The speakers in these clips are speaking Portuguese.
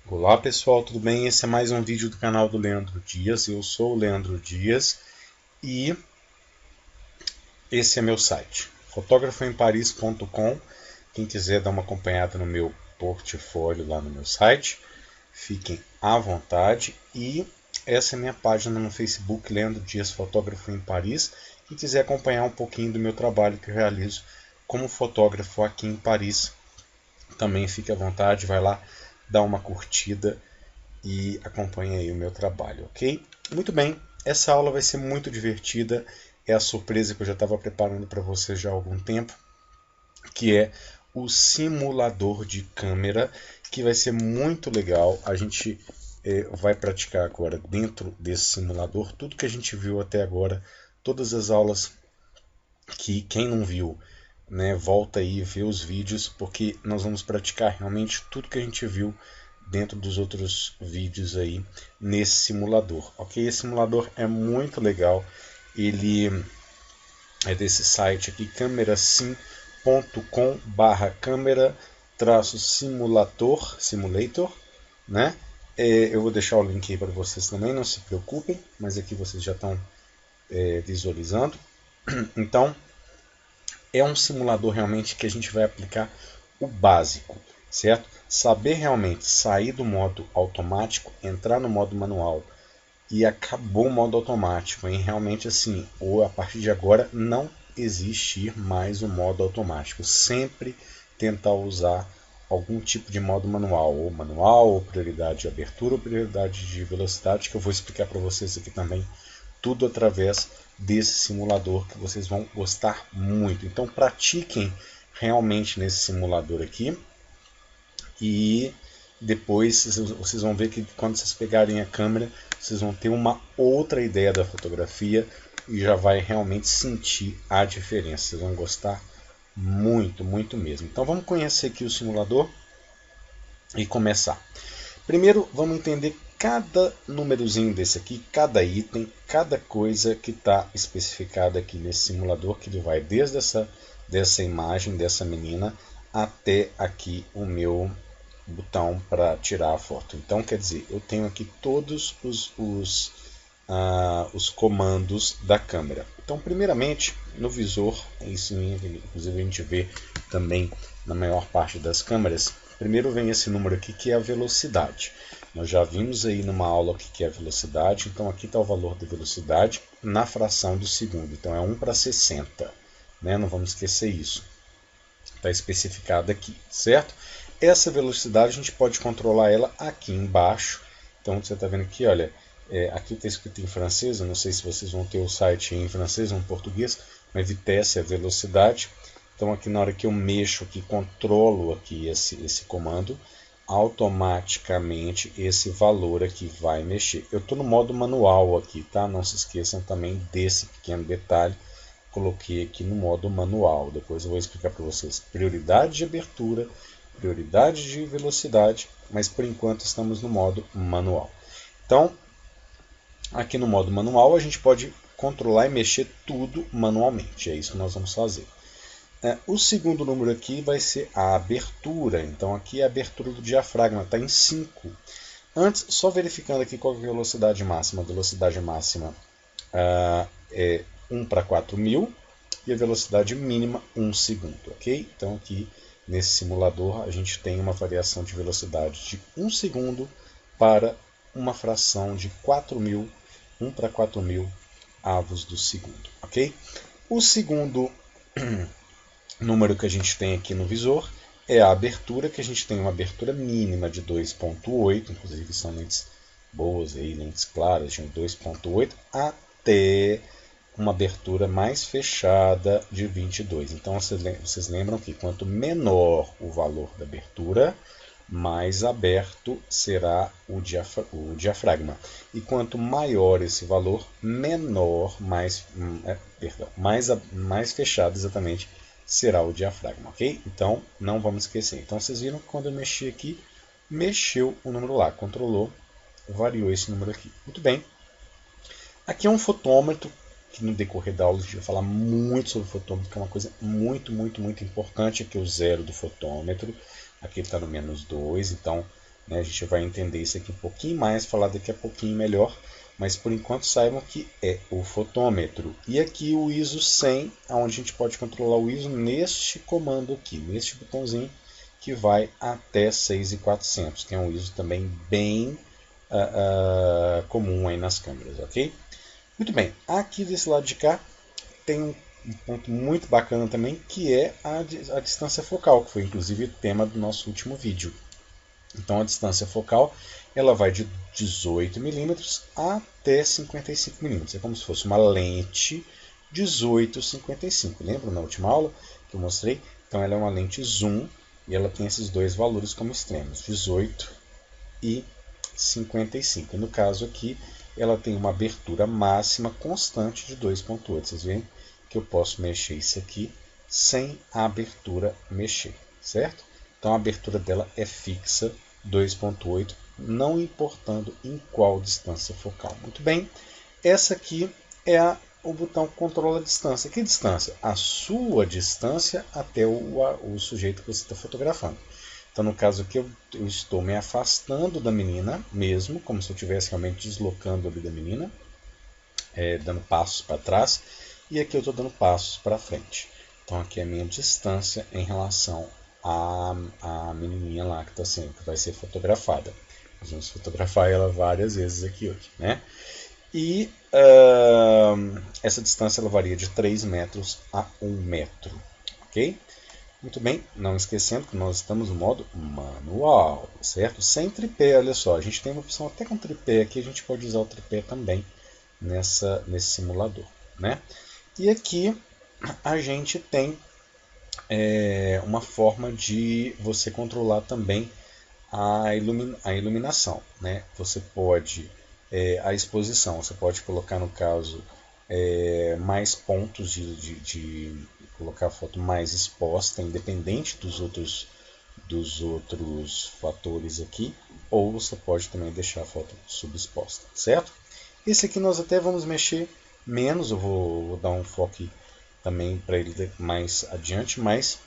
Olá pessoal, tudo bem? Esse é mais um vídeo do canal do Leandro Dias. Eu sou o Leandro Dias e esse é meu site, fotografoemparis.com. Quem quiser dar uma acompanhada no meu portfólio lá no meu site, fiquem à vontade. E essa é minha página no Facebook, Leandro Dias Fotógrafo em Paris. Quem quiser acompanhar um pouquinho do meu trabalho que eu realizo como fotógrafo aqui em Paris, também fique à vontade, vai lá, dá uma curtida e acompanhe aí o meu trabalho, ok? Muito bem, essa aula vai ser muito divertida, é a surpresa que eu já estava preparando para vocês já há algum tempo, que é o simulador de câmera, que vai ser muito legal. A gente vai praticar agora dentro desse simulador tudo que a gente viu até agora, todas as aulas que quem não viu, né, volta aí e vê os vídeos, porque nós vamos praticar realmente tudo que a gente viu dentro dos outros vídeos aí nesse simulador, ok? Esse simulador é muito legal, ele é desse site aqui, camerasim.com/câmera-simulator, né? Eu vou deixar o link aí para vocês também, não se preocupem, mas aqui vocês já estão visualizando. Então, é um simulador realmente que a gente vai aplicar o básico, certo? Saber realmente sair do modo automático, entrar no modo manual e acabou o modo automático, hein? Realmente assim, ou a partir de agora não existir mais o modo automático. Sempre tentar usar algum tipo de modo manual, ou prioridade de abertura, ou prioridade de velocidade, que eu vou explicar para vocês aqui também, tudo através desse simulador que vocês vão gostar muito. Então pratiquem realmente nesse simulador aqui e depois vocês vão ver que quando vocês pegarem a câmera, vocês vão ter uma outra ideia da fotografia e já vai realmente sentir a diferença. Vocês vão gostar muito, muito mesmo. Então vamos conhecer aqui o simulador e começar. Primeiro vamos entender cada númerozinho desse aqui, cada item, cada coisa que está especificada aqui nesse simulador, que ele vai desde dessa imagem dessa menina até aqui o meu botão para tirar a foto. Então quer dizer, eu tenho aqui todos os comandos da câmera. Então primeiramente no visor, isso inclusive a gente vê também na maior parte das câmeras, primeiro vem esse número aqui que é a velocidade. Nós já vimos aí numa aula o que é a velocidade, então aqui está o valor da velocidade na fração do segundo, então é 1/60, né? Não vamos esquecer isso, está especificado aqui, certo? Essa velocidade a gente pode controlar ela aqui embaixo, então você está vendo aqui, olha, aqui está escrito em francês, eu não sei se vocês vão ter o site em francês ou em português, mas vitesse é velocidade. Então aqui na hora que eu mexo aqui, controlo aqui esse comando, automaticamente esse valor aqui vai mexer. Eu estou no modo manual aqui, tá? Não se esqueçam também desse pequeno detalhe. Coloquei aqui no modo manual. Depois eu vou explicar para vocês prioridade de abertura, prioridade de velocidade, mas por enquanto estamos no modo manual. Então, aqui no modo manual a gente pode controlar e mexer tudo manualmente. É isso que nós vamos fazer. O segundo número aqui vai ser a abertura. Então aqui é a abertura do diafragma, está em 5. Antes, só verificando aqui qual é a velocidade máxima. A velocidade máxima é 1/4000 e a velocidade mínima 1 segundo. Ok? Então aqui nesse simulador a gente tem uma variação de velocidade de 1 segundo para uma fração de 4.000, 1/4000 avos do segundo. Ok? O segundo número que a gente tem aqui no visor é a abertura, que a gente tem uma abertura mínima de 2.8, inclusive são lentes boas, aí, lentes claras de 2.8, até uma abertura mais fechada de 22. Então vocês lembram que quanto menor o valor da abertura, mais aberto será o diafragma. E quanto maior esse valor, menor, mais fechado exatamente será o diafragma, ok? Então, não vamos esquecer. Então, vocês viram que quando eu mexi aqui, mexeu o número lá, controlou, variou esse número aqui. Muito bem. Aqui é um fotômetro, que no decorrer da aula a gente vai falar muito sobre o fotômetro, que é uma coisa muito, muito, muito importante. Aqui é o zero do fotômetro, aqui ele está no -2, então né? A gente vai entender isso aqui um pouquinho mais, falar daqui a pouquinho melhor, mas por enquanto saibam que é o fotômetro. E aqui o ISO 100, onde a gente pode controlar o ISO neste comando aqui, neste botãozinho, que vai até 6400, que é um ISO também bem comum aí nas câmeras, ok? Muito bem, aqui desse lado de cá tem um ponto muito bacana também, que é a distância focal, que foi inclusive o tema do nosso último vídeo. Então a distância focal ela vai de 18 mm até 55 mm. É como se fosse uma lente 18-55. Lembra na última aula que eu mostrei? Então ela é uma lente zoom e ela tem esses dois valores como extremos, 18 e 55. E no caso aqui ela tem uma abertura máxima constante de 2.8. Vocês veem que eu posso mexer isso aqui sem a abertura mexer, certo? Então a abertura dela é fixa, 2.8, não importando em qual distância focal. Muito bem, essa aqui é o botão que controla a distância. Que distância? A sua distância até o sujeito que você está fotografando. Então no caso aqui eu estou me afastando da menina mesmo, como se eu estivesse realmente deslocando ali da menina, dando passos para trás, e aqui eu estou dando passos para frente. Então aqui é a minha distância em relação à menininha lá que vai ser fotografada. Nós vamos fotografar ela várias vezes aqui hoje, né? E essa distância ela varia de 3 metros a 1 metro, ok? Muito bem, não esquecendo que nós estamos no modo manual, certo? Sem tripé, olha só, a gente tem uma opção até com tripé aqui, a gente pode usar o tripé também nesse simulador, né? E aqui a gente tem uma forma de você controlar também a iluminação, né? Você pode, a exposição, você pode colocar no caso mais pontos de colocar a foto mais exposta, independente dos outros fatores aqui, ou você pode também deixar a foto subexposta, certo? Esse aqui nós até vamos mexer menos, eu vou dar um foco também para ele mais adiante, mas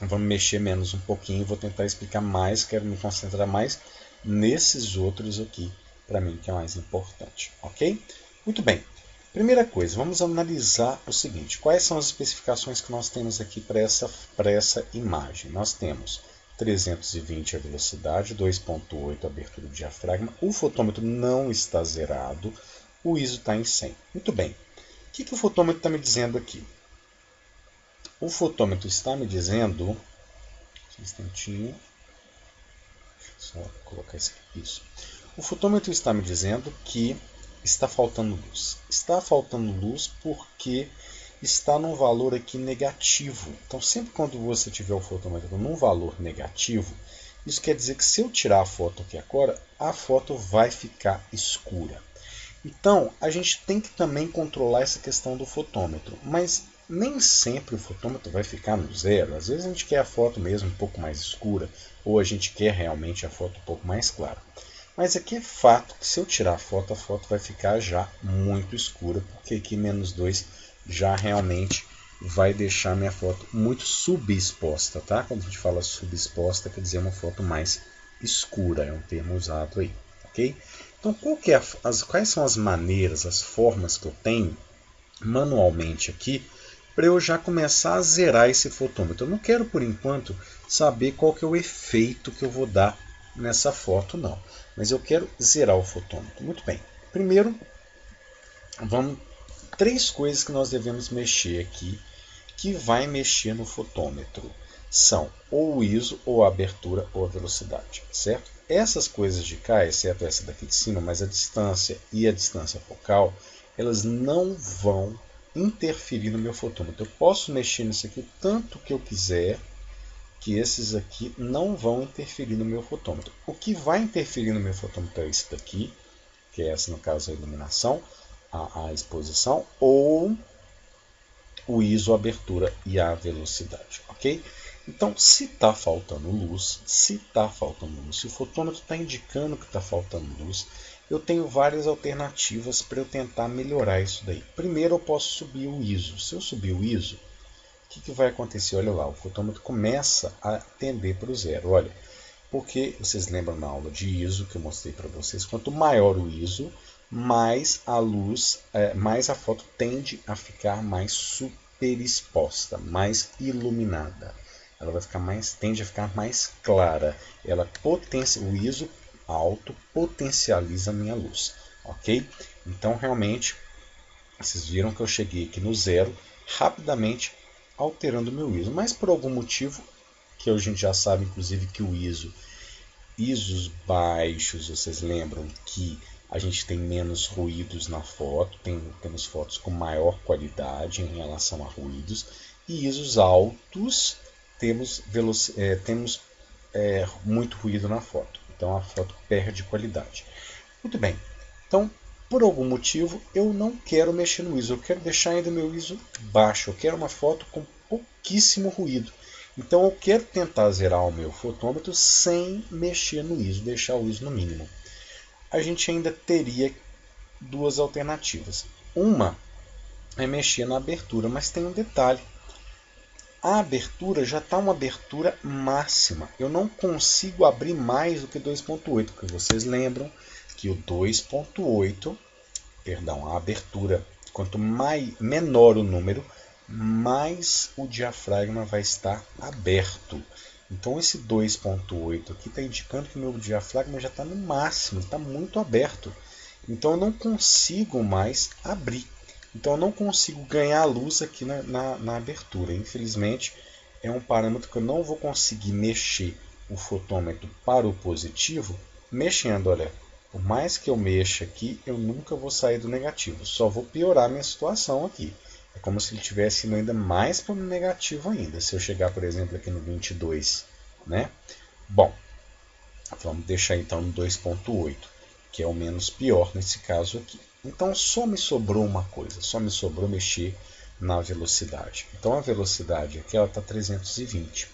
vamos mexer menos um pouquinho, vou tentar explicar mais, quero me concentrar mais nesses outros aqui, para mim que é mais importante, ok? Muito bem, primeira coisa, vamos analisar o seguinte, quais são as especificações que nós temos aqui para essa imagem? Nós temos 320 a velocidade, 2.8 a abertura do diafragma, o fotômetro não está zerado, o ISO está em 100. Muito bem, o que o fotômetro está me dizendo aqui? O fotômetro está me dizendo, um instantinho, só colocar isso. O fotômetro está me dizendo que está faltando luz. Está faltando luz porque está num valor aqui negativo. Então sempre quando você tiver o fotômetro num valor negativo, isso quer dizer que se eu tirar a foto aqui agora, a foto vai ficar escura. Então a gente tem que também controlar essa questão do fotômetro, mas nem sempre o fotômetro vai ficar no zero. Às vezes a gente quer a foto mesmo um pouco mais escura, ou a gente quer realmente a foto um pouco mais clara. Mas aqui é fato que se eu tirar a foto vai ficar já muito escura, porque aqui -2 já realmente vai deixar minha foto muito subexposta, tá? Quando a gente fala subexposta, quer dizer uma foto mais escura, é um termo usado aí, ok? Então, quais são as maneiras, as formas que eu tenho manualmente aqui para eu já começar a zerar esse fotômetro? Eu não quero, por enquanto, saber qual que é o efeito que eu vou dar nessa foto, não. Mas eu quero zerar o fotômetro. Muito bem. Primeiro, três coisas que nós devemos mexer aqui, que vai mexer no fotômetro. São ou o ISO, ou a abertura, ou a velocidade, certo? Essas coisas de cá, exceto essa daqui de cima, mas a distância e a distância focal, elas não vão interferir no meu fotômetro. Eu posso mexer nisso aqui o tanto que eu quiser, que esses aqui não vão interferir no meu fotômetro. O que vai interferir no meu fotômetro é esse daqui, que é essa no caso a iluminação, a exposição, ou o ISO, a abertura e a velocidade, ok? Então, se está faltando luz, se o fotômetro está indicando que está faltando luz, eu tenho várias alternativas para eu tentar melhorar isso daí. Primeiro, eu posso subir o ISO. Se eu subir o ISO, o que vai acontecer? Olha lá, o fotômetro começa a tender para o zero. Olha, Porque vocês lembram na aula de ISO que eu mostrei para vocês, quanto maior o ISO, mais a luz, mais a foto tende a ficar mais superexposta, mais iluminada. Ela vai ficar tende a ficar mais clara. O ISO alto potencializa a minha luz, ok? Então realmente vocês viram que eu cheguei aqui no zero rapidamente alterando o meu ISO, mas por algum motivo que a gente já sabe, inclusive, que o ISOs baixos, vocês lembram que a gente tem menos ruídos na foto, temos fotos com maior qualidade em relação a ruídos, e ISOs altos temos muito ruído na foto, então a foto perde qualidade. Muito bem, então por algum motivo eu não quero mexer no ISO, eu quero deixar ainda meu ISO baixo, eu quero uma foto com pouquíssimo ruído. Então eu quero tentar zerar o meu fotômetro sem mexer no ISO, deixar o ISO no mínimo. A gente ainda teria duas alternativas. Uma é mexer na abertura, mas tem um detalhe. A abertura já está uma abertura máxima. Eu não consigo abrir mais do que 2.8, porque vocês lembram que o 2.8, perdão, a abertura, quanto menor o número, mais o diafragma vai estar aberto. Então esse 2.8 aqui está indicando que o meu diafragma já está no máximo, está muito aberto. Então eu não consigo mais abrir. Então eu não consigo ganhar luz aqui na abertura. Infelizmente é um parâmetro que eu não vou conseguir mexer o fotômetro para o positivo mexendo. Olha, por mais que eu mexa aqui, eu nunca vou sair do negativo. Só vou piorar minha situação aqui. É como se ele estivesse indo ainda mais para o negativo ainda. Se eu chegar, por exemplo, aqui no 22, né? Bom, vamos deixar então no 2.8, que é o menos pior nesse caso aqui. Então só me sobrou uma coisa, só me sobrou mexer na velocidade. Então a velocidade aqui está 320.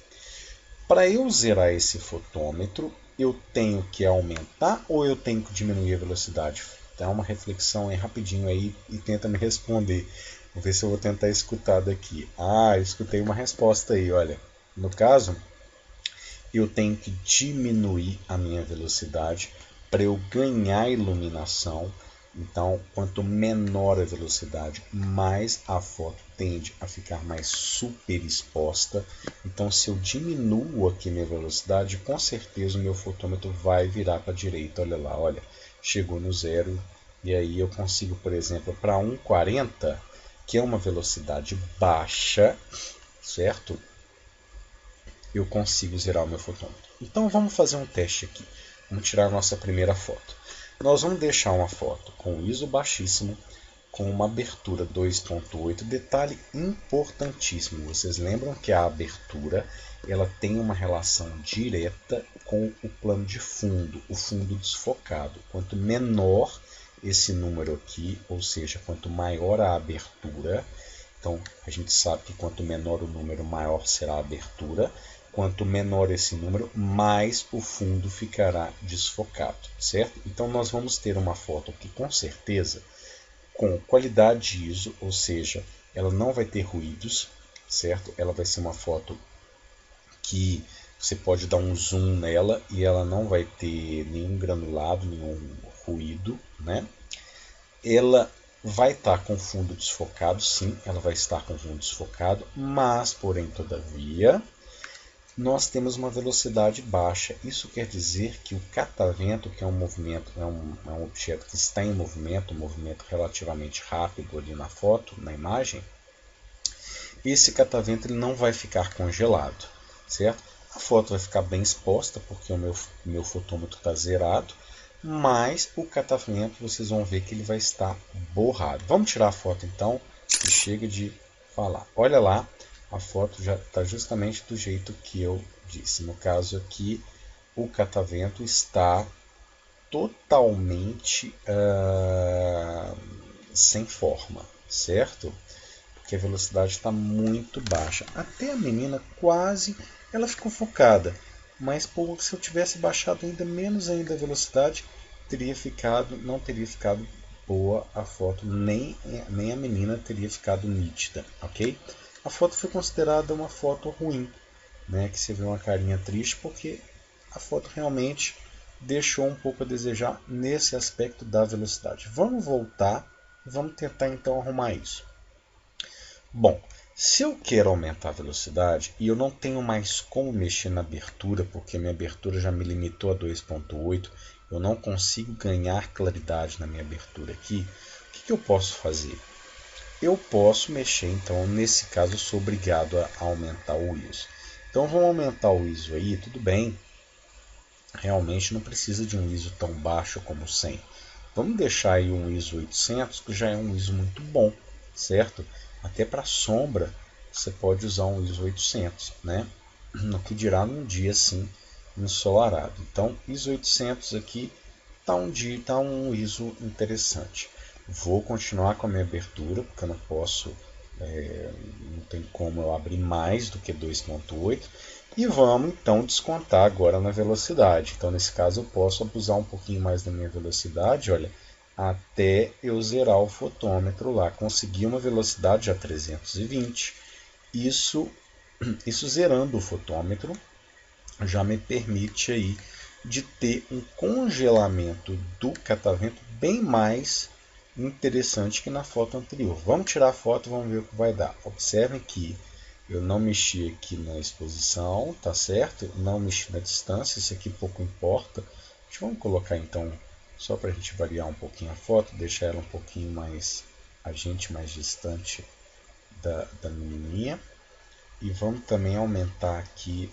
Para eu zerar esse fotômetro, eu tenho que aumentar ou eu tenho que diminuir a velocidade? Dá uma reflexão aí rapidinho aí e tenta me responder. Vou ver se eu vou tentar escutar daqui. Ah, eu escutei uma resposta aí, olha. No caso, eu tenho que diminuir a minha velocidade para eu ganhar iluminação. Então, quanto menor a velocidade, mais a foto tende a ficar mais super exposta. Então, se eu diminuo aqui minha velocidade, com certeza o meu fotômetro vai virar para a direita. Olha lá, olha, chegou no zero. E aí eu consigo, por exemplo, para 1,40, que é uma velocidade baixa, certo? Eu consigo zerar o meu fotômetro. Então vamos fazer um teste aqui. Vamos tirar a nossa primeira foto. Nós vamos deixar uma foto com ISO baixíssimo, com uma abertura 2.8. Detalhe importantíssimo, vocês lembram que a abertura ela tem uma relação direta com o plano de fundo, o fundo desfocado. Quanto menor esse número aqui, ou seja, quanto maior a abertura, então a gente sabe que quanto menor o número, maior será a abertura. Quanto menor esse número, mais o fundo ficará desfocado, certo? Então nós vamos ter uma foto aqui com certeza com qualidade de ISO, ou seja, ela não vai ter ruídos, certo? Ela vai ser uma foto que você pode dar um zoom nela e ela não vai ter nenhum granulado, nenhum ruído, né? Ela vai estar com fundo desfocado, sim, ela vai estar com fundo desfocado, mas, porém, todavia, nós temos uma velocidade baixa. Isso quer dizer que o catavento, que é um movimento, é um objeto que está em movimento, um movimento relativamente rápido ali na foto, na imagem, esse catavento ele não vai ficar congelado, certo? A foto vai ficar bem exposta porque o meu fotômetro está zerado, mas o catavento vocês vão ver que ele vai estar borrado. Vamos tirar a foto então e chega de falar. Olha lá, a foto já está justamente do jeito que eu disse. No caso aqui, o catavento está totalmente sem forma, certo? Porque a velocidade está muito baixa. Até a menina quase, ela ficou focada. Mas se eu tivesse baixado ainda menos ainda a velocidade, não teria ficado boa a foto, nem a menina teria ficado nítida, ok? A foto foi considerada uma foto ruim, né? Que você vê uma carinha triste porque a foto realmente deixou um pouco a desejar nesse aspecto da velocidade. Vamos voltar e vamos tentar então arrumar isso. Bom, se eu quero aumentar a velocidade e eu não tenho mais como mexer na abertura, porque minha abertura já me limitou a 2.8, eu não consigo ganhar claridade na minha abertura aqui, o que eu posso fazer? Eu posso mexer, então nesse caso eu sou obrigado a aumentar o ISO. Então vamos aumentar o ISO aí, tudo bem. Realmente não precisa de um ISO tão baixo como 100. Vamos deixar aí um ISO 800, que já é um ISO muito bom, certo? Até para sombra você pode usar um ISO 800, né? No que dirá num dia assim ensolarado. Então ISO 800 aqui tá um ISO interessante. Vou continuar com a minha abertura, porque eu não posso, não tem como eu abrir mais do que 2.8. E vamos então descontar agora na velocidade. Então nesse caso eu posso abusar um pouquinho mais da minha velocidade, olha, até eu zerar o fotômetro lá, conseguir uma velocidade a 320. Isso zerando o fotômetro já me permite aí de ter um congelamento do catavento bem mais interessante que na foto anterior. Vamos tirar a foto e vamos ver o que vai dar. Observem que eu não mexi aqui na exposição, tá certo? Não mexi na distância, isso aqui pouco importa. Vamos colocar então, só para a gente variar um pouquinho a foto, deixar ela um pouquinho mais, mais distante da menininha. E vamos também aumentar aqui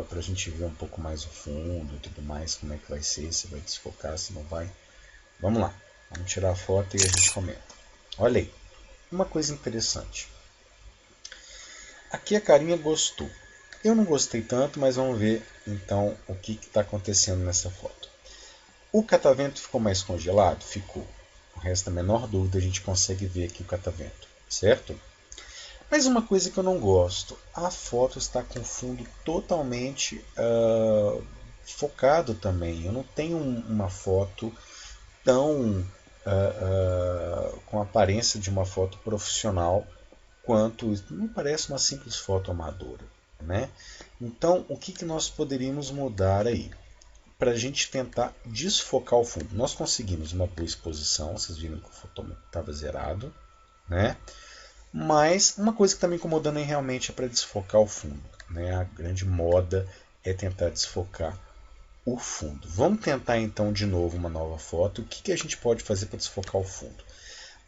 para a gente ver um pouco mais o fundo e tudo mais, como é que vai ser, se vai desfocar, se não vai. Vamos lá, vamos tirar a foto e a gente comenta. Olha aí, uma coisa interessante. Aqui a carinha gostou. Eu não gostei tanto, mas vamos ver então o que está acontecendo nessa foto. O catavento ficou mais congelado? Ficou. O resto, a menor dúvida, a gente consegue ver aqui o catavento, certo? Mas uma coisa que eu não gosto, a foto está com fundo totalmente focado também. Eu não tenho uma foto tão com a aparência de uma foto profissional quanto não parece uma simples foto amadora, né? Então, o que nós poderíamos mudar aí? Para a gente tentar desfocar o fundo. Nós conseguimos uma boa exposição, vocês viram que o fotômetro estava zerado, né? Mas uma coisa que está me incomodando realmente é para desfocar o fundo, né? A grande moda é tentar desfocar o fundo. Vamos tentar então de novo uma nova foto. O que a gente pode fazer para desfocar o fundo?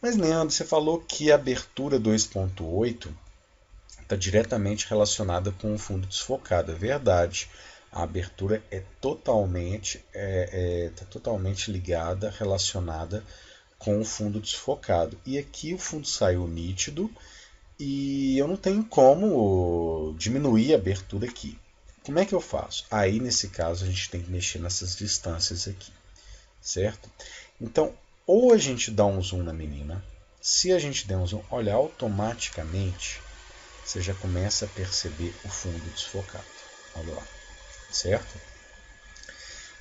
Mas Leandro, você falou que a abertura 2.8 está diretamente relacionada com o fundo desfocado. É verdade. A abertura é totalmente ligada, relacionada com o fundo desfocado. E aqui o fundo saiu nítido e eu não tenho como diminuir a abertura aqui. Como é que eu faço? Aí nesse caso a gente tem que mexer nessas distâncias aqui, certo? Então, ou a gente dá um zoom na menina, se a gente der um zoom, olha, automaticamente você já começa a perceber o fundo desfocado. Olha lá, certo?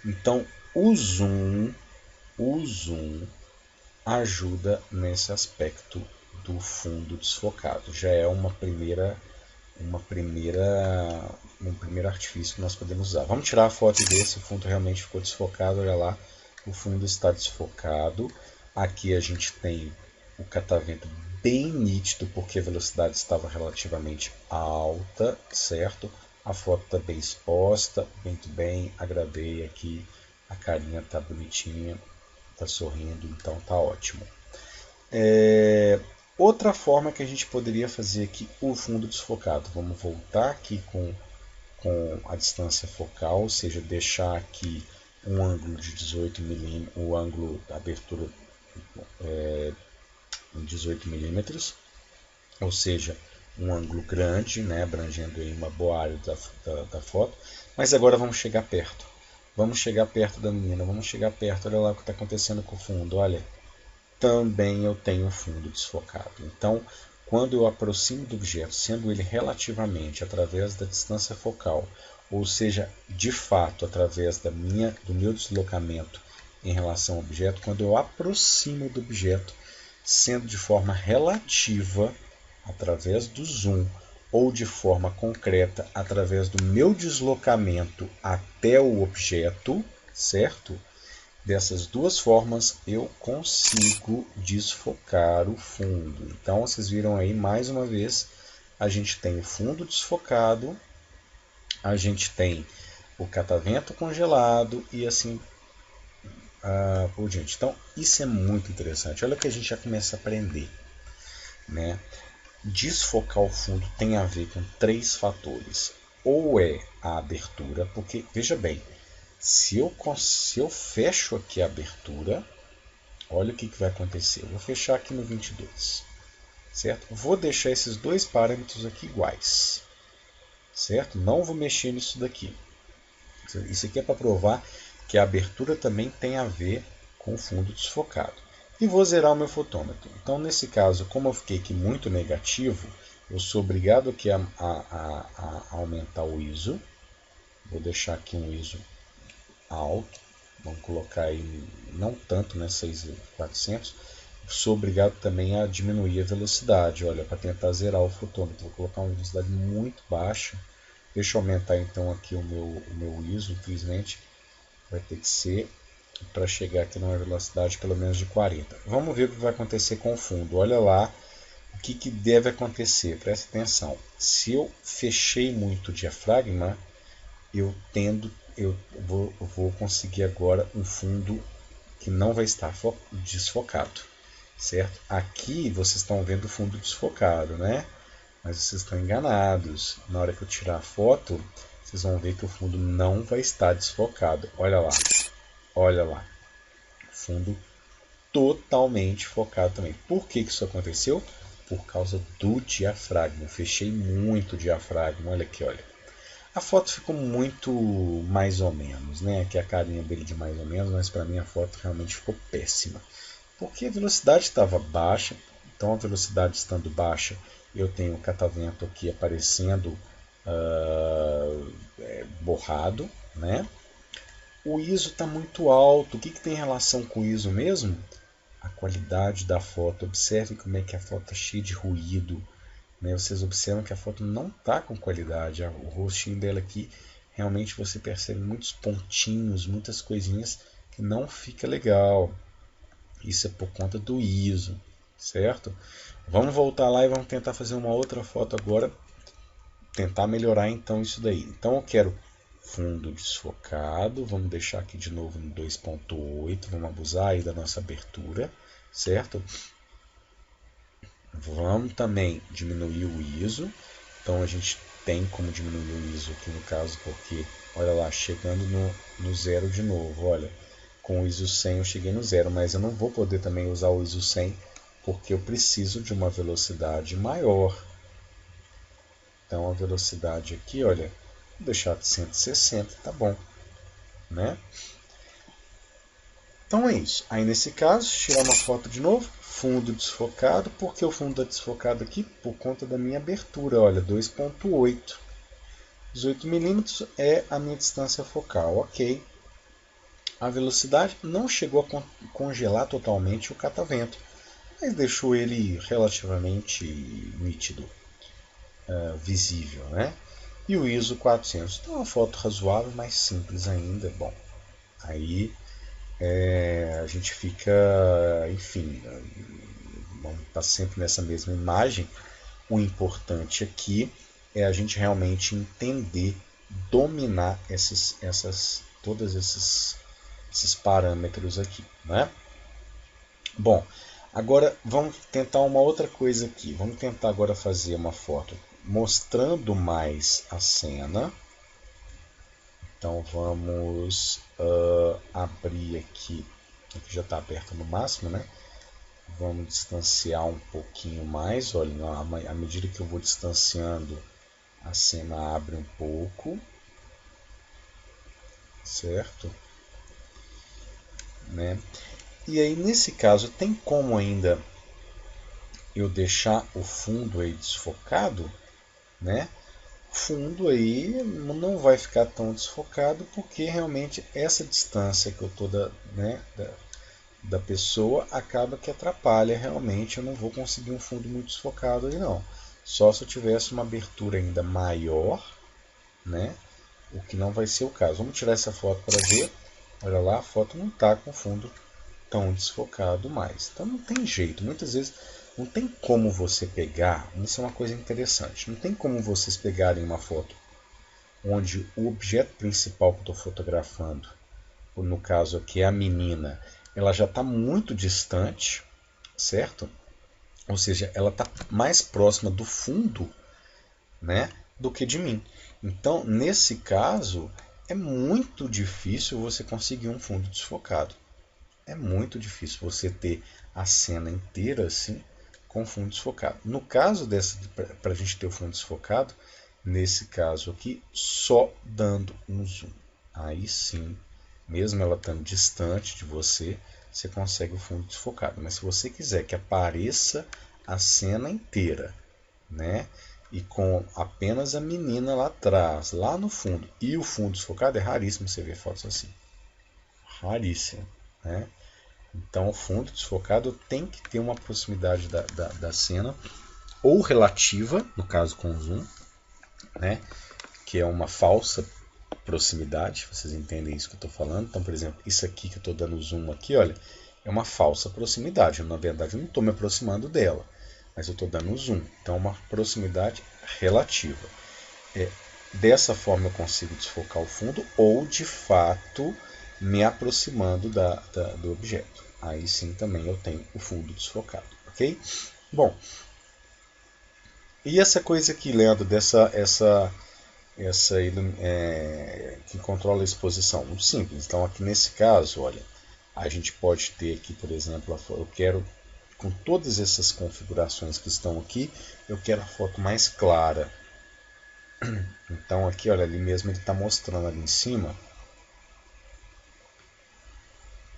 Então, o zoom ajuda nesse aspecto do fundo desfocado. Já é um primeiro artifício que nós podemos usar. Vamos tirar a foto e ver se o fundo realmente ficou desfocado. Olha lá, o fundo está desfocado. Aqui a gente tem o catavento bem nítido, porque a velocidade estava relativamente alta, certo? A foto está bem exposta, muito bem, agradei aqui, a carinha está bonitinha, está sorrindo, então está ótimo. Outra forma que a gente poderia fazer aqui o fundo desfocado. Vamos voltar aqui com a distância focal, ou seja, deixar aqui um ângulo de 18 mm, o ângulo da abertura em 18 milímetros, ou seja, um ângulo grande, né, abrangendo aí uma boa área da foto. Mas agora vamos chegar perto. Vamos chegar perto da menina, vamos chegar perto. Olha lá o que está acontecendo com o fundo, olha. Também eu tenho o fundo desfocado. Então, quando eu aproximo do objeto, sendo ele relativamente através da distância focal, ou seja, de fato, através do meu deslocamento em relação ao objeto, quando eu aproximo do objeto, sendo de forma relativa, através do zoom, ou de forma concreta através do meu deslocamento até o objeto, certo? Dessas duas formas eu consigo desfocar o fundo. Então vocês viram aí mais uma vez, a gente tem o fundo desfocado, a gente tem o catavento congelado e assim por diante. Então isso é muito interessante. Olha que a gente já começa a aprender, né? Desfocar o fundo tem a ver com 3 fatores. Ou é a abertura, porque veja bem, se eu fecho aqui a abertura, olha o que vai acontecer. Eu vou fechar aqui no 22, certo? Vou deixar esses 2 parâmetros aqui iguais, certo? Não vou mexer nisso daqui. Isso aqui é para provar que a abertura também tem a ver com o fundo desfocado. E vou zerar o meu fotômetro. Então, nesse caso, como eu fiquei aqui muito negativo, eu sou obrigado aqui a aumentar o ISO. Vou deixar aqui um ISO alto. Vamos colocar aí, não tanto, né, 6400. Sou obrigado também a diminuir a velocidade, olha, para tentar zerar o fotômetro. Vou colocar uma velocidade muito baixa. Deixa eu aumentar então aqui o meu ISO, infelizmente vai ter que ser para chegar aqui numa velocidade pelo menos de 40. Vamos ver o que vai acontecer com o fundo. Olha lá o que deve acontecer. Presta atenção. Se eu fechei muito o diafragma, eu vou conseguir agora um fundo que não vai estar desfocado, certo? Aqui vocês estão vendo o fundo desfocado, né? Mas vocês estão enganados. Na hora que eu tirar a foto, vocês vão ver que o fundo não vai estar desfocado. Olha lá. Olha lá, fundo totalmente focado também. Por que isso aconteceu? Por causa do diafragma. Eu fechei muito o diafragma. Olha aqui, olha. A foto ficou muito mais ou menos, né? Aqui a carinha dele de mais ou menos, mas para mim a foto realmente ficou péssima. Porque a velocidade estava baixa, então a velocidade estando baixa, eu tenho o catavento aqui aparecendo borrado, né? O ISO está muito alto. O que tem relação com o ISO mesmo? A qualidade da foto. Observe como é que a foto está cheia de ruído, né? Vocês observam que a foto não está com qualidade. O rostinho dela aqui, realmente você percebe muitos pontinhos, muitas coisinhas que não fica legal. Isso é por conta do ISO, certo? Vamos voltar lá e vamos tentar fazer uma outra foto agora. Tentar melhorar então isso daí. Então eu quero fundo desfocado, vamos deixar aqui de novo no 2.8, vamos abusar aí da nossa abertura, certo? Vamos também diminuir o ISO, então a gente tem como diminuir o ISO aqui no caso, porque, olha lá, chegando no zero de novo, olha, com o ISO 100 eu cheguei no zero, mas eu não vou poder também usar o ISO 100, porque eu preciso de uma velocidade maior. Então a velocidade aqui, olha, vou deixar de 160, tá bom, né? Então é isso. Aí nesse caso, tirar uma foto de novo, fundo desfocado. Por que o fundo está desfocado aqui? Por conta da minha abertura, olha, 2.8. 18 milímetros é a minha distância focal, ok. A velocidade não chegou a congelar totalmente o catavento, mas deixou ele relativamente nítido, visível, né? E o ISO 400. Então, uma foto razoável, mas simples ainda. Bom, aí a gente fica, enfim, vamos estar sempre nessa mesma imagem. O importante aqui é a gente realmente entender, dominar todos esses parâmetros aqui, né? Bom, agora vamos tentar uma outra coisa aqui. Vamos tentar agora fazer uma foto mostrando mais a cena. Então vamos abrir aqui já está aberto no máximo, né? Vamos distanciar um pouquinho mais. Olha, à medida que eu vou distanciando, a cena abre um pouco, certo? Né? E aí nesse caso tem como ainda eu deixar o fundo aí desfocado, né? O fundo aí não vai ficar tão desfocado porque realmente essa distância que eu estou da pessoa acaba que atrapalha realmente. Eu não vou conseguir um fundo muito desfocado aí não. Só se eu tivesse uma abertura ainda maior, né? O que não vai ser o caso. Vamos tirar essa foto para ver. Olha lá, a foto não está com o fundo tão desfocado mais. Então não tem jeito. Muitas vezes não tem como você pegar. Isso é uma coisa interessante. Não tem como vocês pegarem uma foto onde o objeto principal que eu estou fotografando, no caso aqui é a menina, ela já está muito distante, certo? Ou seja, ela está mais próxima do fundo, né, do que de mim. Então, nesse caso, é muito difícil você conseguir um fundo desfocado. É muito difícil você ter a cena inteira assim com fundo desfocado. No caso dessa, para a gente ter o fundo desfocado, nesse caso aqui, só dando um zoom. Aí sim, mesmo ela estando distante de você, você consegue o fundo desfocado. Mas se você quiser que apareça a cena inteira, né, e com apenas a menina lá atrás, lá no fundo, e o fundo desfocado, é raríssimo você ver fotos assim. Raríssimo, né? Então o fundo desfocado tem que ter uma proximidade da cena, ou relativa, no caso com zoom, né, que é uma falsa proximidade, vocês entendem isso que eu estou falando. Então, por exemplo, isso aqui que eu estou dando zoom aqui, olha, é uma falsa proximidade. Na verdade, eu não estou me aproximando dela, mas eu estou dando zoom. Então, é uma proximidade relativa. Dessa forma eu consigo desfocar o fundo, ou de fato me aproximando do objeto. Aí sim também eu tenho o fundo desfocado, ok? Bom, e essa coisa aqui, Leandro, que controla a exposição? Muito simples. Então aqui nesse caso, olha, a gente pode ter aqui, por exemplo, eu quero, com todas essas configurações que estão aqui, eu quero a foto mais clara. Então aqui, olha, ali mesmo ele está mostrando ali em cima.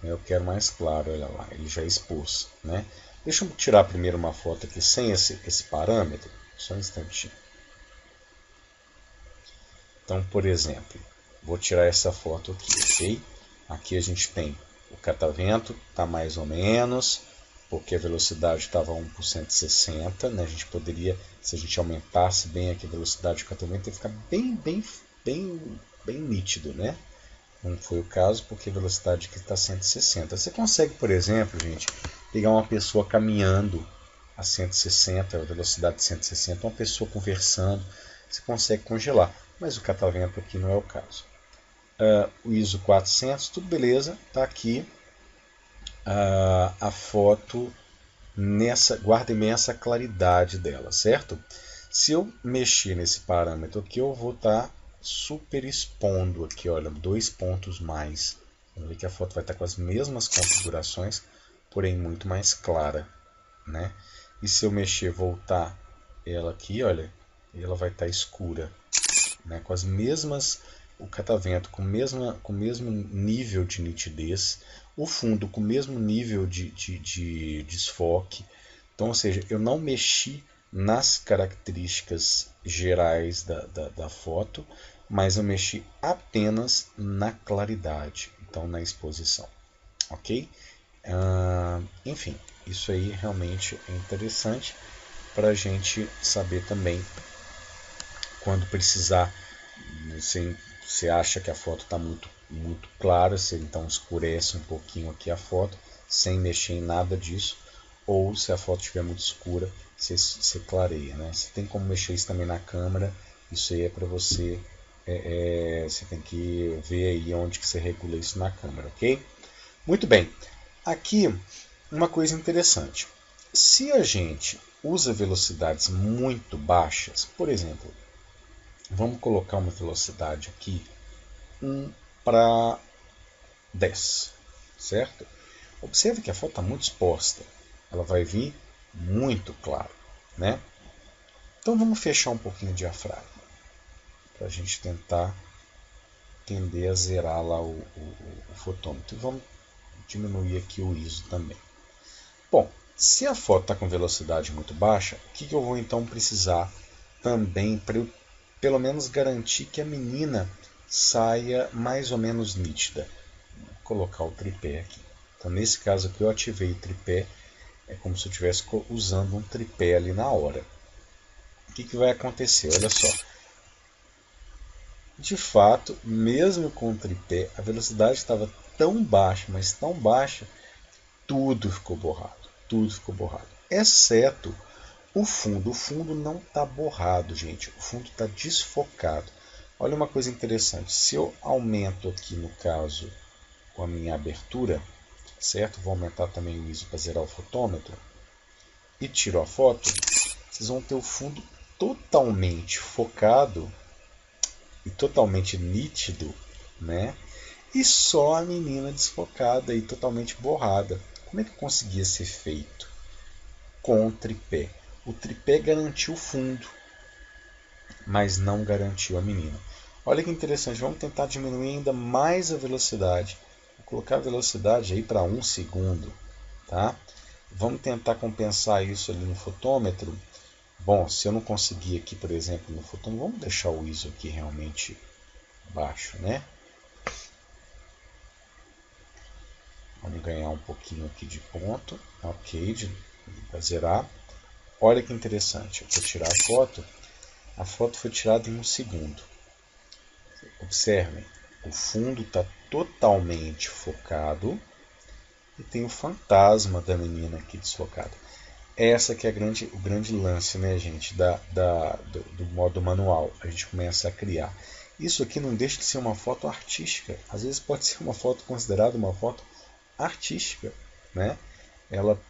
Eu quero mais claro, olha lá, ele já expôs, né? Deixa eu tirar primeiro uma foto aqui sem esse parâmetro, só um instantinho. Então, por exemplo, vou tirar essa foto aqui, ok? Aqui a gente tem o catavento, está mais ou menos, porque a velocidade estava 1 por 160, né? A gente poderia, se a gente aumentasse bem aqui a velocidade do catavento, ia ficar bem nítido, né? Não foi o caso, porque a velocidade aqui está 160. Você consegue, por exemplo, gente, pegar uma pessoa caminhando a 160, a velocidade de 160, uma pessoa conversando, você consegue congelar. Mas o catavento aqui não é o caso. O ISO 400, tudo beleza, está aqui a foto, guardem bem essa claridade dela, certo? Se eu mexer nesse parâmetro aqui, eu vou estar super expondo aqui, olha, 2 pontos mais. Vamos ver que a foto vai estar com as mesmas configurações, porém muito mais clara, né? E se eu mexer, voltar ela aqui, olha, ela vai estar escura, né? Com as mesmas, o catavento com o mesmo nível de nitidez, o fundo com o mesmo nível de desfoque. Então, ou seja, eu não mexi nas características gerais da foto, mas eu mexi apenas na claridade, então na exposição, ok? Enfim, isso aí realmente é interessante para a gente saber também quando precisar. Você acha que a foto está muito clara, você então escurece um pouquinho aqui a foto, sem mexer em nada disso, ou se a foto estiver muito escura, você clareia, né? Você tem como mexer isso também na câmera, isso aí é para você, você tem que ver aí onde que você regula isso na câmera, ok? Muito bem, aqui uma coisa interessante, se a gente usa velocidades muito baixas, por exemplo, vamos colocar uma velocidade aqui 1 para 10, certo? Observe que a foto está muito exposta, ela vai vir muito claro, né? Então vamos fechar um pouquinho o diafragma, para a gente tentar tender a zerar lá o fotômetro. E vamos diminuir aqui o ISO também. Bom, se a foto está com velocidade muito baixa, o que eu vou então precisar também para eu pelo menos garantir que a menina saia mais ou menos nítida? Vou colocar o tripé aqui. Então nesse caso aqui eu ativei o tripé, é como se eu estivesse usando um tripé ali na hora. que vai acontecer? Olha só. De fato, mesmo com o tripé, a velocidade estava tão baixa, mas tão baixa, tudo ficou borrado. Tudo ficou borrado. Exceto o fundo. O fundo não está borrado, gente. O fundo está desfocado. Olha uma coisa interessante. Se eu aumento aqui, no caso, com a minha abertura, certo? Vou aumentar também o ISO para zerar o fotômetro. E tiro a foto, vocês vão ter o fundo totalmente focado e totalmente nítido, né? E só a menina desfocada e totalmente borrada. Como é que eu consegui esse efeito? Com o tripé. O tripé garantiu o fundo, mas não garantiu a menina. Olha que interessante, vamos tentar diminuir ainda mais a velocidade. Vou colocar a velocidade aí para 1 segundo, tá? Vamos tentar compensar isso ali no fotômetro. Bom, se eu não conseguir aqui, por exemplo, no fotômetro, vamos deixar o ISO aqui realmente baixo, né? Vamos ganhar um pouquinho aqui de ponto, ok, para zerar. Olha que interessante, eu vou tirar a foto foi tirada em 1 segundo. Observem, o fundo está totalmente focado e tem o fantasma da menina aqui desfocado. Essa que é o grande lance, né, gente, do modo manual. A gente começa a criar. Isso aqui não deixa de ser uma foto artística. Às vezes pode ser uma foto considerada uma foto artística, né? Ela,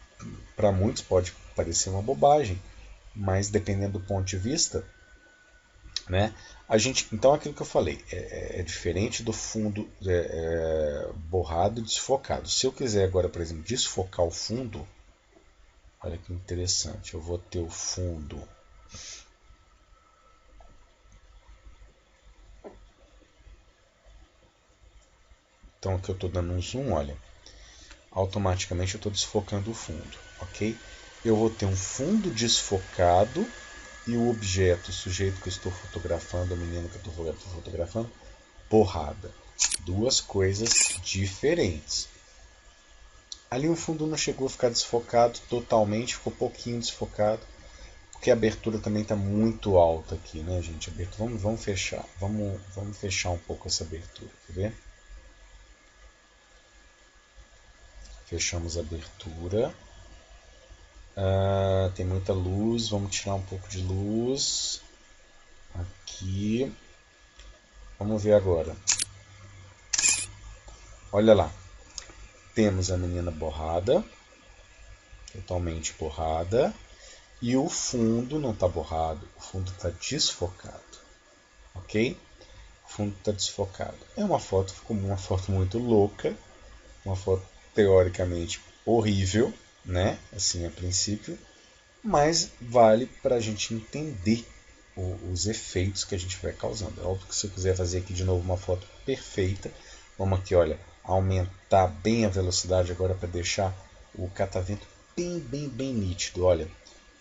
para muitos, pode parecer uma bobagem, mas dependendo do ponto de vista, né? Então, aquilo que eu falei é diferente do fundo borrado e desfocado. Se eu quiser agora, por exemplo, desfocar o fundo, olha que interessante, eu vou ter o fundo então aqui eu estou dando um zoom, olha, automaticamente eu estou desfocando o fundo, ok? Eu vou ter um fundo desfocado e o objeto, o sujeito que eu estou fotografando, a menina que eu estou fotografando, borrada. Duas coisas diferentes. Ali o fundo não chegou a ficar desfocado totalmente, ficou pouquinho desfocado, porque a abertura também está muito alta aqui, né, gente? Vamos fechar, vamos fechar um pouco essa abertura, quer ver? Fechamos a abertura. Tem muita luz, vamos tirar um pouco de luz aqui. Vamos ver agora. Olha lá. Temos a menina borrada, totalmente borrada, e o fundo não está borrado, o fundo está desfocado, ok? O fundo está desfocado. Ficou uma foto muito louca, uma foto teoricamente horrível, né? Assim a princípio, mas vale para a gente entender os efeitos que a gente vai causando. É óbvio que se eu quiser fazer aqui de novo uma foto perfeita, vamos aqui, olha, aumentar bem a velocidade agora para deixar o catavento bem nítido. Olha,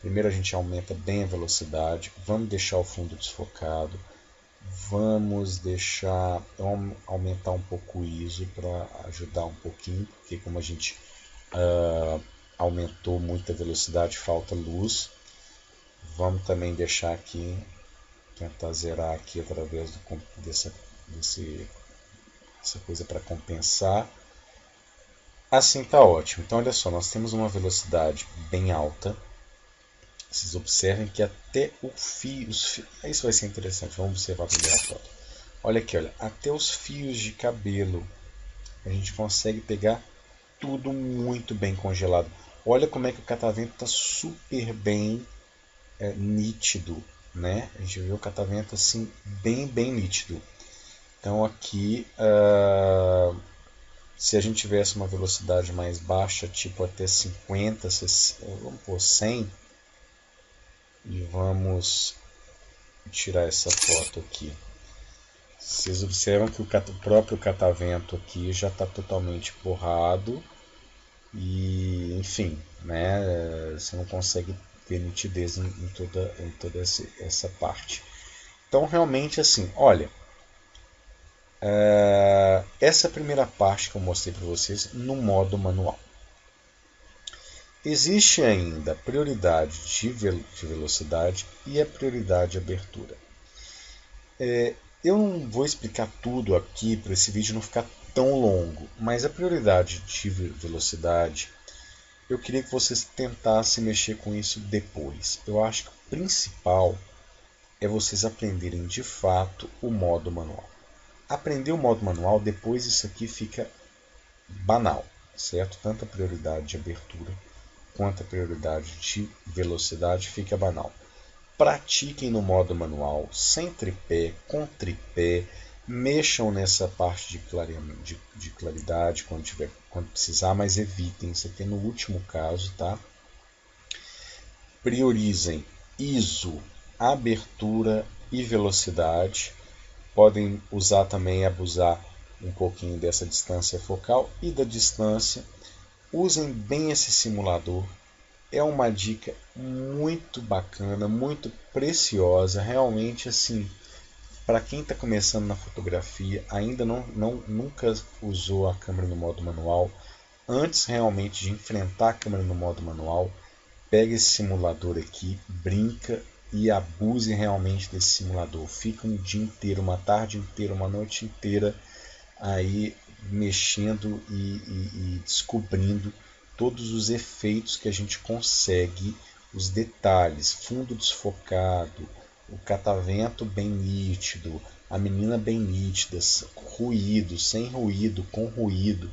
primeiro a gente aumenta bem a velocidade, vamos deixar o fundo desfocado, vamos aumentar um pouco o ISO para ajudar um pouquinho, porque como a gente aumentou muito a velocidade, falta luz. Vamos também deixar aqui, tentar zerar aqui através dessa coisa para compensar. Assim está ótimo. Então olha só, nós temos uma velocidade bem alta. Vocês observem que até o fio, isso vai ser interessante. Vamos observar a primeira foto. Olha aqui, olha, até os fios de cabelo a gente consegue pegar tudo muito bem congelado. Olha como é que o catavento está super bem nítido, né? A gente vê o catavento assim bem nítido. Então aqui, se a gente tivesse uma velocidade mais baixa, tipo até 50, 60, vamos pôr 100, e vamos tirar essa foto aqui. Vocês observam que o próprio catavento aqui já está totalmente borrado e, enfim, né, você não consegue ter nitidez em toda essa parte. Então, realmente, assim, olha, essa primeira parte que eu mostrei para vocês no modo manual. Existe ainda a prioridade de velocidade e a prioridade de abertura. Eu não vou explicar tudo aqui para esse vídeo não ficar tão longo, mas a prioridade de velocidade, eu queria que vocês tentassem mexer com isso depois. Eu acho que o principal é vocês aprenderem de fato o modo manual. Aprender o modo manual, depois isso aqui fica banal, certo? Tanto a prioridade de abertura quanto a prioridade de velocidade fica banal. Pratiquem no modo manual, sem tripé, com tripé, mexam nessa parte de claridade quando precisar, mas evitem, isso aqui é no último caso, tá? Priorizem ISO, abertura e velocidade. Podem usar também, abusar um pouquinho dessa distância focal e da distância. Usem bem esse simulador. É uma dica muito bacana, muito preciosa, realmente assim, para quem está começando na fotografia, ainda nunca usou a câmera no modo manual, antes realmente de enfrentar a câmera no modo manual, pega esse simulador aqui, brinca e abuse realmente desse simulador. Fica um dia inteiro, uma tarde inteira, uma noite inteira aí mexendo e descobrindo todos os efeitos que a gente consegue, os detalhes, fundo desfocado, o catavento bem nítido, a menina bem nítida, ruído, sem ruído, com ruído.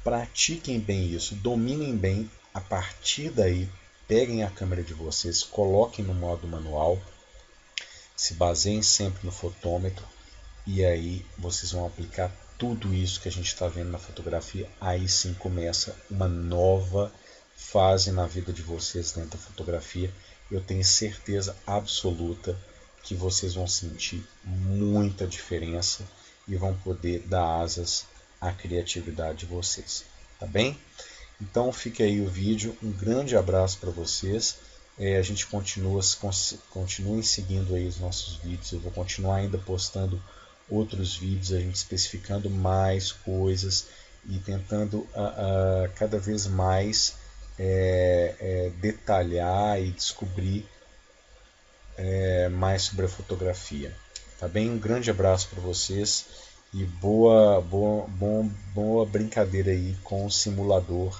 Pratiquem bem isso, dominem bem. A partir daí, peguem a câmera de vocês, coloquem no modo manual, se baseiem sempre no fotômetro e aí vocês vão aplicar tudo isso que a gente está vendo na fotografia. Aí sim começa uma nova fase na vida de vocês dentro da fotografia. Eu tenho certeza absoluta que vocês vão sentir muita diferença e vão poder dar asas à criatividade de vocês, tá bem? Então fica aí o vídeo, um grande abraço para vocês. A gente continuem seguindo aí os nossos vídeos. Eu vou continuar ainda postando outros vídeos, a gente especificando mais coisas e tentando cada vez mais detalhar e descobrir mais sobre a fotografia. Tá bem? Um grande abraço para vocês e boa brincadeira aí com o simulador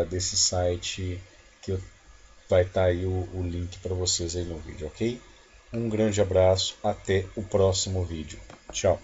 desse site que vai estar aí o link para vocês aí no vídeo, ok? Um grande abraço, até o próximo vídeo. Tchau!